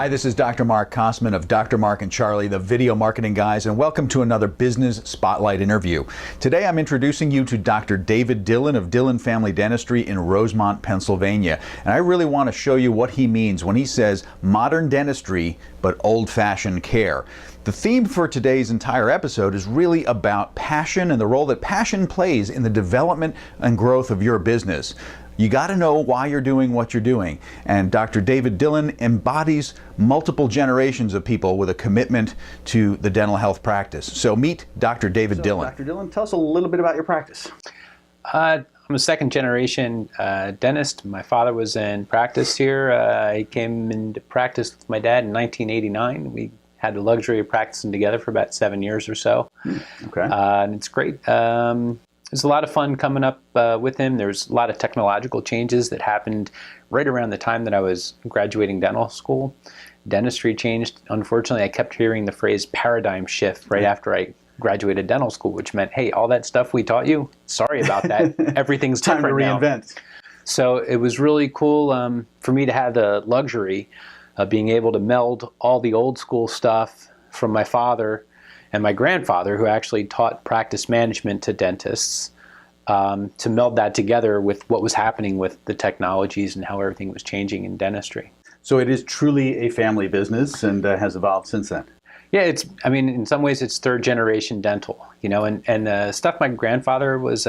Hi, this is Dr. Mark Kosman of Dr. Mark and Charlie, the video marketing guys, and welcome to another Business Spotlight interview. Today I'm introducing you to Dr. David Dillon of Dillon Family Dentistry in Rosemont, Pennsylvania. And I really want to show you what he means when he says modern dentistry, but old-fashioned care. The theme for today's entire episode is really about passion and the role that passion plays in the development and growth of your business. You got to know why you're doing what you're doing. And Dr. David Dillon embodies multiple generations of people with a commitment to the dental health practice. So meet Dr. David Dillon. Dr. Dillon, tell us a little bit about your practice. I'm a second generation dentist. My father was in practice here. I came into practice with my dad in 1989. We had the luxury of practicing together for about 7 years or so. Okay. And it's great. There's a lot of fun coming up with him. There's a lot of technological changes that happened right around the time that I was graduating dental school. Dentistry changed. Unfortunately, I kept hearing the phrase paradigm shift right after I graduated dental school, which meant, hey, all that stuff we taught you, sorry about that. Everything's Time to different reinvent. now. So it was really cool for me to have the luxury of being able to meld all the old school stuff from my father and my grandfather, who actually taught practice management to dentists, to meld that together with what was happening with the technologies and how everything was changing in dentistry. So it is truly a family business and has evolved since then. Yeah, I mean, in some ways it's third generation dental, you know, and stuff my grandfather was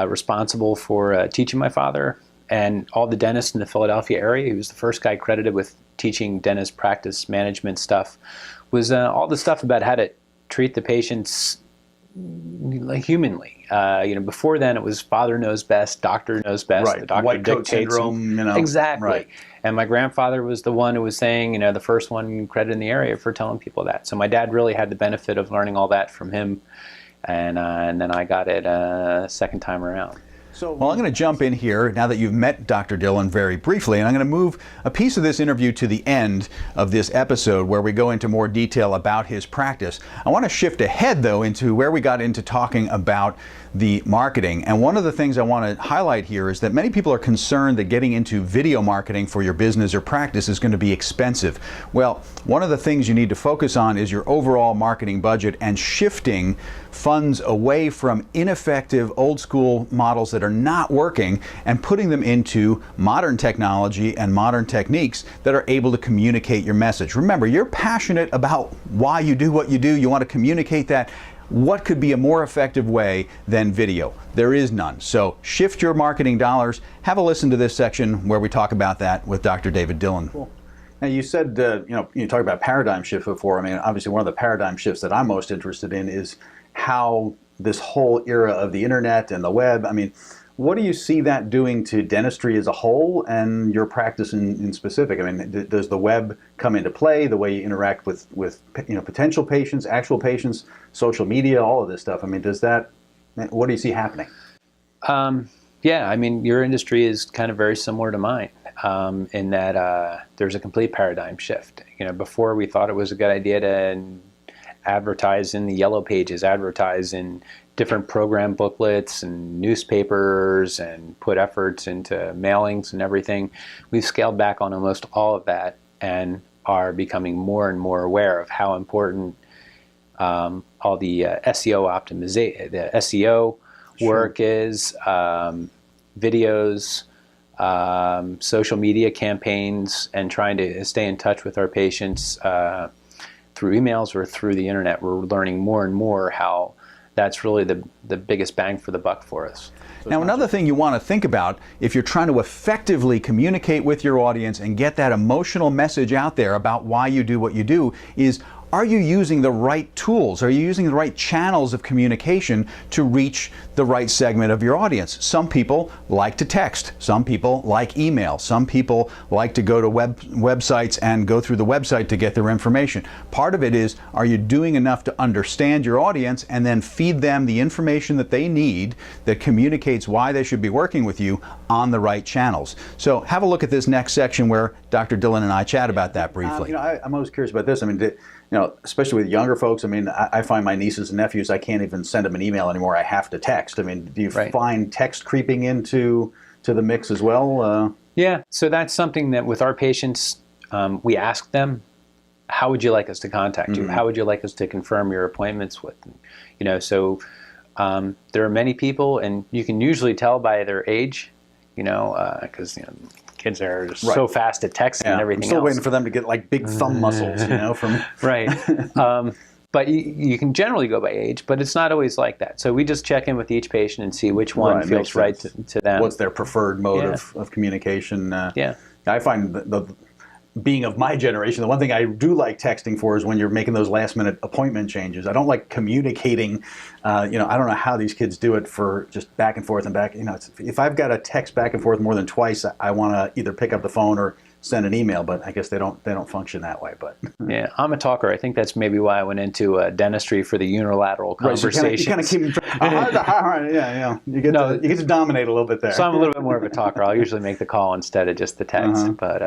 responsible for teaching my father and all the dentists in the Philadelphia area. He was the first guy credited with teaching dentist practice management stuff. Was all the stuff about how to treat the patients like humanly. Before then it was father knows best, doctor knows best. Right. The doctor White coat dictates. syndrome, you know. Exactly. Right. And my grandfather was the one who was saying, the first one credited in the area for telling people that. So my dad really had the benefit of learning all that from him, and then I got it second time around. Well, I'm going to jump in here now that you've met Dr. Dillon very briefly, and I'm going to move a piece of this interview to the end of this episode where we go into more detail about his practice. I want to shift ahead, though, into where we got into talking about the marketing. And one of the things I want to highlight here is that many people are concerned that getting into video marketing for your business or practice is going to be expensive. Well, one of the things you need to focus on is your overall marketing budget and shifting funds away from ineffective old school models that are not working and putting them into modern technology and modern techniques that are able to communicate your message. Remember, you're passionate about why you do what you do. You want to communicate that. What could be a more effective way than video? There is none. So shift your marketing dollars. Have a listen to this section where we talk about that with Dr. David Dillon. Cool. Now you said, you talked about paradigm shift before. I mean, obviously one of the paradigm shifts that I'm most interested in is how this whole era of the internet and the web, I mean, what do you see that doing to dentistry as a whole and your practice in specific? I mean, does the web come into play, the way you interact with potential patients, actual patients, social media, all of this stuff? I mean, what do you see happening? Yeah, I mean, your industry is kind of very similar to mine in that there's a complete paradigm shift. Before we thought it was a good idea to advertise in the yellow pages, advertise in different program booklets and newspapers and put efforts into mailings and everything. We've scaled back on almost all of that and are becoming more and more aware of how important all the SEO optimization, the SEO work is, videos, social media campaigns, and trying to stay in touch with our patients through emails or through the internet. We're learning more and more how that's really the biggest bang for the buck for us. Now, another thing you want to think about if you're trying to effectively communicate with your audience and get that emotional message out there about why you do what you do is, are you using the right tools? Are you using the right channels of communication to reach the right segment of your audience? Some people like to text. Some people like email. Some people like to go to websites and go through the website to get their information. Part of it is, are you doing enough to understand your audience and then feed them the information that they need that communicates why they should be working with you on the right channels? So have a look at this next section where Dr. Dillon and I chat about that briefly. I'm always curious about this. I mean, especially with younger folks, I mean, I find my nieces and nephews, I can't even send them an email anymore. I have to text. I mean, do you find text creeping into the mix as well? Yeah, so that's something that with our patients, we ask them, how would you like us to contact you? How would you like us to confirm your appointments with them? You know, so there are many people, and you can usually tell by their age, you know, because kids are just so fast at texting and everything I'm still else. waiting for them to get like big thumb muscles, you know, from right. But you can generally go by age, but it's not always like that. So we just check in with each patient and see which one feels right to them. What's their preferred mode of communication? I find the being of my generation, the one thing I do like texting for is when you're making those last minute appointment changes. I don't like communicating. I don't know how these kids do it for just back and forth and back. You know, if I've got to text back and forth more than twice, I want to either pick up the phone or send an email, but I guess they don't function that way. But yeah, I'm a talker. I think that's maybe why I went into dentistry for the unilateral conversation. Right, so you kind of keep you get to dominate a little bit there. So I'm a little bit more of a talker. I'll usually make the call instead of just the text. But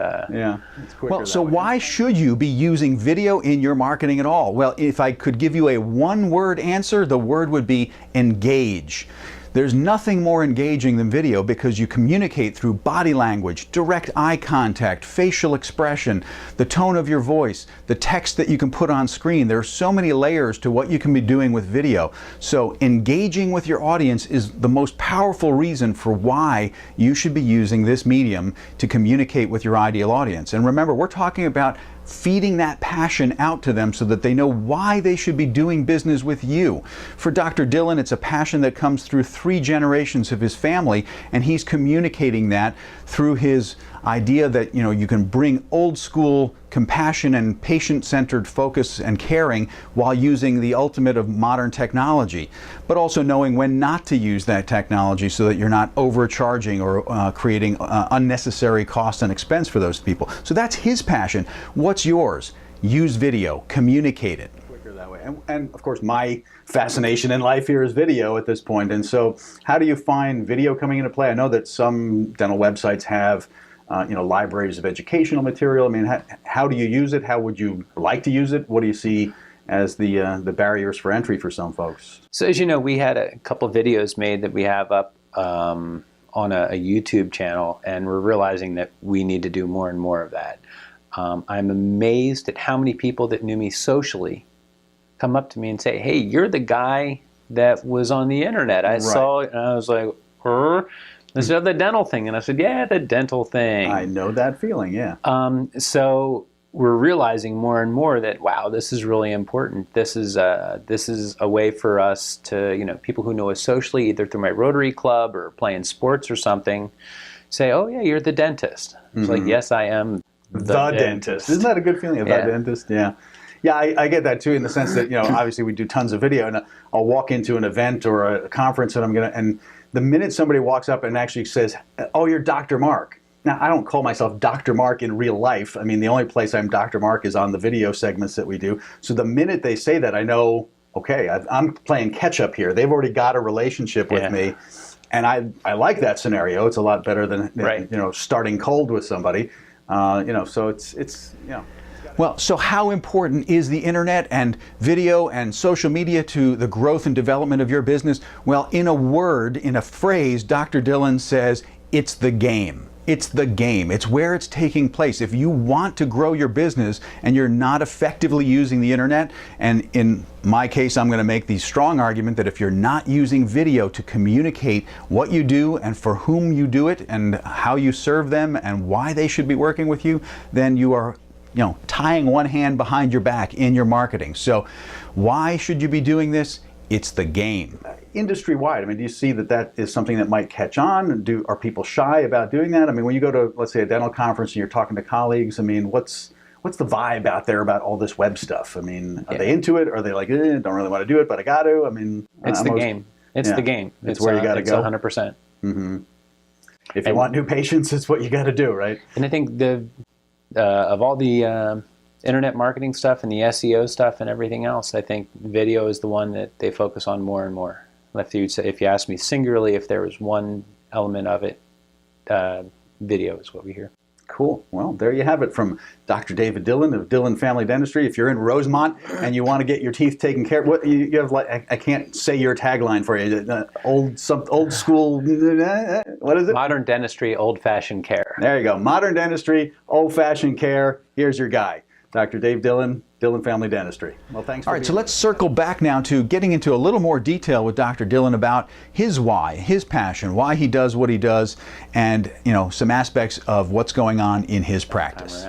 it's quicker. Well, so why should you be using video in your marketing at all? Well, if I could give you a one-word answer, the word would be engage. There's nothing more engaging than video because you communicate through body language, direct eye contact, facial expression, the tone of your voice, the text that you can put on screen. There are so many layers to what you can be doing with video. So engaging with your audience is the most powerful reason for why you should be using this medium to communicate with your ideal audience. And remember, we're talking about feeding that passion out to them so that they know why they should be doing business with you. For Dr. Dillon, it's a passion that comes through 3 generations of his family, and he's communicating that through his idea that you can bring old school compassion and patient-centered focus and caring while using the ultimate of modern technology, but also knowing when not to use that technology so that you're not overcharging or creating unnecessary cost and expense for those people. So that's his passion. What's yours? Use video, communicate it. Quicker that way. And of course, my fascination in life here is video at this point. And so how do you find video coming into play? I know that some dental websites have libraries of educational material. I mean, how do you use it? How would you like to use it? What do you see as the barriers for entry for some folks? So as you know, we had a couple videos made that we have up on a YouTube channel, and we're realizing that we need to do more and more of that. I'm amazed at how many people that knew me socially come up to me and say, "Hey, you're the guy that was on the internet. I saw it," and I was like, This is the dental thing. And I said, yeah, the dental thing. I know that feeling, yeah. So we're realizing more and more that, wow, this is really important. This is a way for us to, people who know us socially, either through my Rotary Club or playing sports or something, say, oh, yeah, you're the dentist. It's like, yes, I am the dentist. Isn't that a good feeling, the dentist? Yeah. Yeah, I get that too, in the sense that, obviously we do tons of video, and I'll walk into an event or a conference, and the minute somebody walks up and actually says, oh, you're Dr. Mark. Now, I don't call myself Dr. Mark in real life. I mean, the only place I'm Dr. Mark is on the video segments that we do. So the minute they say that, I know, okay, I'm playing catch up here. They've already got a relationship with me. And I like that scenario. It's a lot better than, starting cold with somebody. So it's. Well, so how important is the internet and video and social media to the growth and development of your business? Well, in a word, in a phrase, Dr. Dillon says, it's the game. It's the game. It's where it's taking place. If you want to grow your business and you're not effectively using the internet, and in my case, I'm going to make the strong argument that if you're not using video to communicate what you do and for whom you do it and how you serve them and why they should be working with you, then you are tying one hand behind your back in your marketing. So why should you be doing this? It's the game. Industry-wide, I mean, do you see that is something that might catch on? Are people shy about doing that? I mean, when you go to, let's say, a dental conference and you're talking to colleagues, I mean, what's the vibe out there about all this web stuff? I mean, are they into it? Are they like, don't really want to do it, but I got to? I mean, it's the game. It's the game. It's where you got to go. 100%. Mm-hmm. If you want new patients, it's what you got to do, right? And I think of all the internet marketing stuff and the SEO stuff and everything else, I think video is the one that they focus on more and more. If you ask me singularly if there was one element of it, video is what we hear. Cool. Well, there you have it from Dr. David Dillon of Dillon Family Dentistry. If you're in Rosemont and you want to get your teeth taken care of, what you have, like, I can't say your tagline for you. Old school. What is it? Modern dentistry, old-fashioned care. There you go. Modern dentistry, old-fashioned care. Here's your guy, Dr. Dave Dillon, Dillon Family Dentistry. Well, thanks. All right, so let's circle back now to getting into a little more detail with Dr. Dillon about his why, his passion, why he does what he does, and some aspects of what's going on in his practice.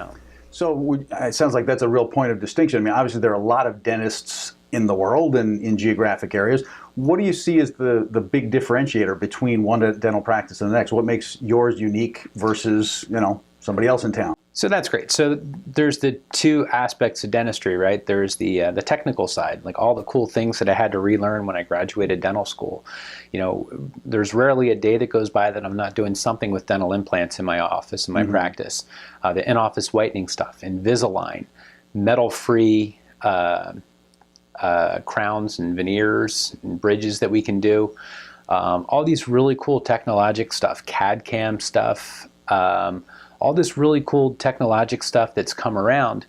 So it sounds like that's a real point of distinction. I mean, obviously there are a lot of dentists in the world and in geographic areas. What do you see as the big differentiator between one dental practice and the next? What makes yours unique versus somebody else in town? So that's great. So there's the two aspects of dentistry, right? There's the technical side, like all the cool things that I had to relearn when I graduated dental school. There's rarely a day that goes by that I'm not doing something with dental implants in my office, in my practice. The in-office whitening stuff, Invisalign, metal-free crowns and veneers and bridges that we can do. All these really cool technologic stuff, CAD/CAM stuff, all this really cool technologic stuff that's come around.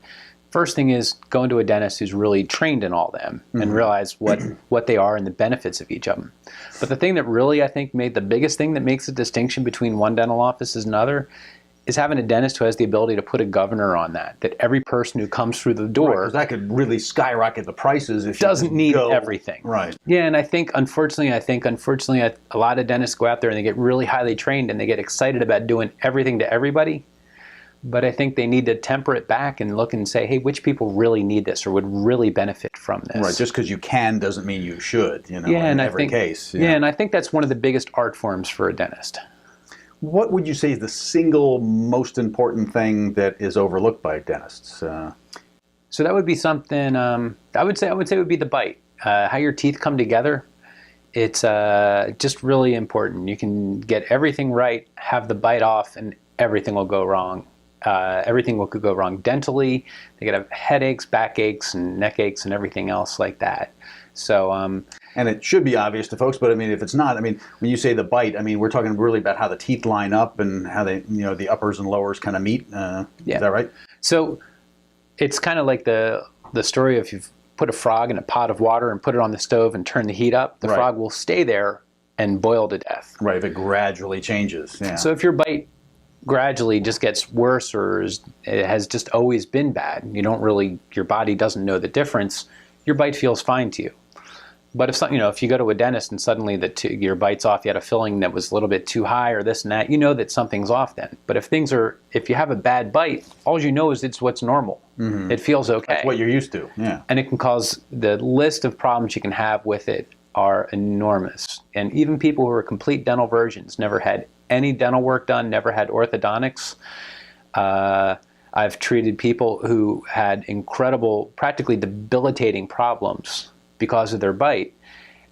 First thing is going to a dentist who's really trained in all them and realize what they are and the benefits of each of them. But the thing that really, I think, made the biggest thing that makes a distinction between one dental office and another is having a dentist who has the ability to put a governor on that every person who comes through the door... Right, 'cause that could really skyrocket the prices if doesn't need everything. Right. Yeah, and I think, unfortunately, a lot of dentists go out there and they get really highly trained and they get excited about doing everything to everybody. But I think they need to temper it back and look and say, hey, which people really need this or would really benefit from this? Right, just because you can doesn't mean you should, in every case. Yeah, and I think that's one of the biggest art forms for a dentist. What would you say is the single most important thing that is overlooked by dentists? So that would be something, I would say it would be the bite. How your teeth come together. It's just really important. You can get everything right, have the bite off, and everything will go wrong. Everything could go wrong dentally. They could have headaches, backaches, and neck aches, and everything else like that. So, and it should be obvious to folks, but I mean, if it's not, I mean, when you say the bite, I mean, we're talking really about how the teeth line up and how they, the uppers and lowers kind of meet. Yeah. Is that right? So, it's kind of like the story of you've put a frog in a pot of water and put it on the stove and turn the heat up. The frog will stay there and boil to death. Right. If it gradually changes. Yeah. So if your bite gradually just gets worse or it has just always been bad, your body doesn't know the difference, your bite feels fine to you. But if you go to a dentist and suddenly your bite's off, you had a filling that was a little bit too high or this and that, that something's off then. But if you have a bad bite, all you know is it's what's normal. It feels okay. That's what you're used to. Yeah. And it can cause, the list of problems you can have with it are enormous. And even people who are complete dental virgins, never had any dental work done, never had orthodontics. I've treated people who had incredible, practically debilitating problems because of their bite,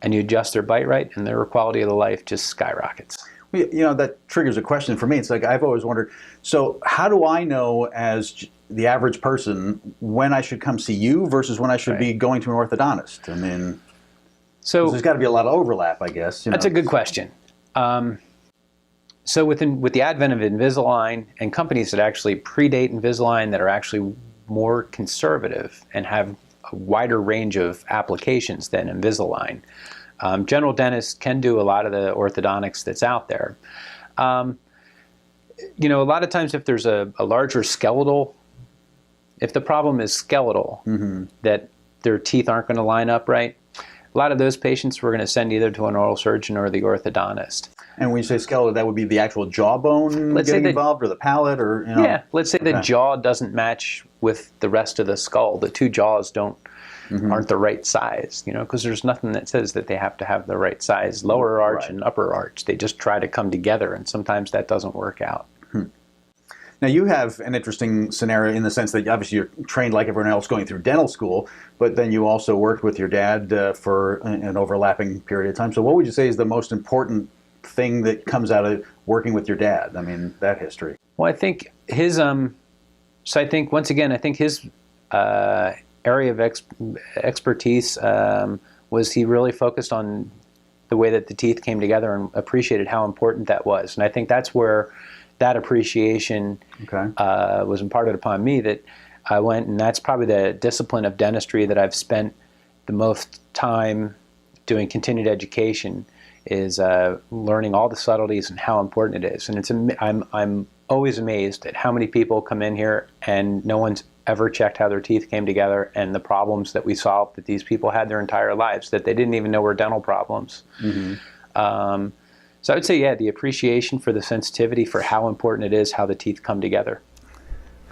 and you adjust their bite right, and their quality of the life just skyrockets. Well, that triggers a question for me. It's like I've always wondered, so how do I know as the average person when I should come see you versus when I should be going to an orthodontist? I mean, so there's got to be a lot of overlap, I guess. That's a good question. So with the advent of Invisalign and companies that actually predate Invisalign that are actually more conservative and have a wider range of applications than Invisalign, general dentists can do a lot of the orthodontics that's out there. A lot of times if there's a larger skeletal, if the problem is skeletal, that their teeth aren't going to line up right, a lot of those patients we're going to send either to an oral surgeon or the orthodontist. And when you say skeletal, that would be the actual jawbone getting involved, or the palate, or Yeah, let's say the jaw doesn't match with the rest of the skull. The two jaws aren't the right size, because there's nothing that says that they have to have the right size lower arch and upper arch. They just try to come together, and sometimes that doesn't work out. Now, you have an interesting scenario in the sense that obviously you're trained like everyone else going through dental school, but then you also worked with your dad for an overlapping period of time. So what would you say is the most important thing that comes out of working with your dad? I mean, that history. Well, I think his, once again, his area of expertise was he really focused on the way that the teeth came together and appreciated how important that was. And I think that's where that appreciation was imparted upon me that I went, and that's probably the discipline of dentistry that I've spent the most time doing continued education, is learning all the subtleties and how important it is. And I'm always amazed at how many people come in here and no one's ever checked how their teeth came together and the problems that we solved that these people had their entire lives that they didn't even know were dental problems. So I would say, yeah, the appreciation for the sensitivity for how important it is how the teeth come together.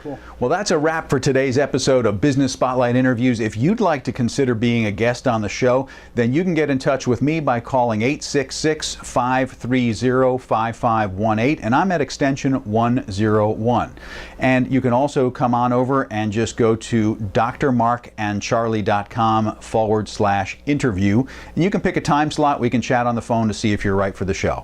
Cool. Well, that's a wrap for today's episode of Business Spotlight Interviews. If you'd like to consider being a guest on the show, then you can get in touch with me by calling 866-530-5518, and I'm at extension 101. And you can also come on over and just go to drmarkandcharlie.com/interview, and you can pick a time slot. We can chat on the phone to see if you're right for the show.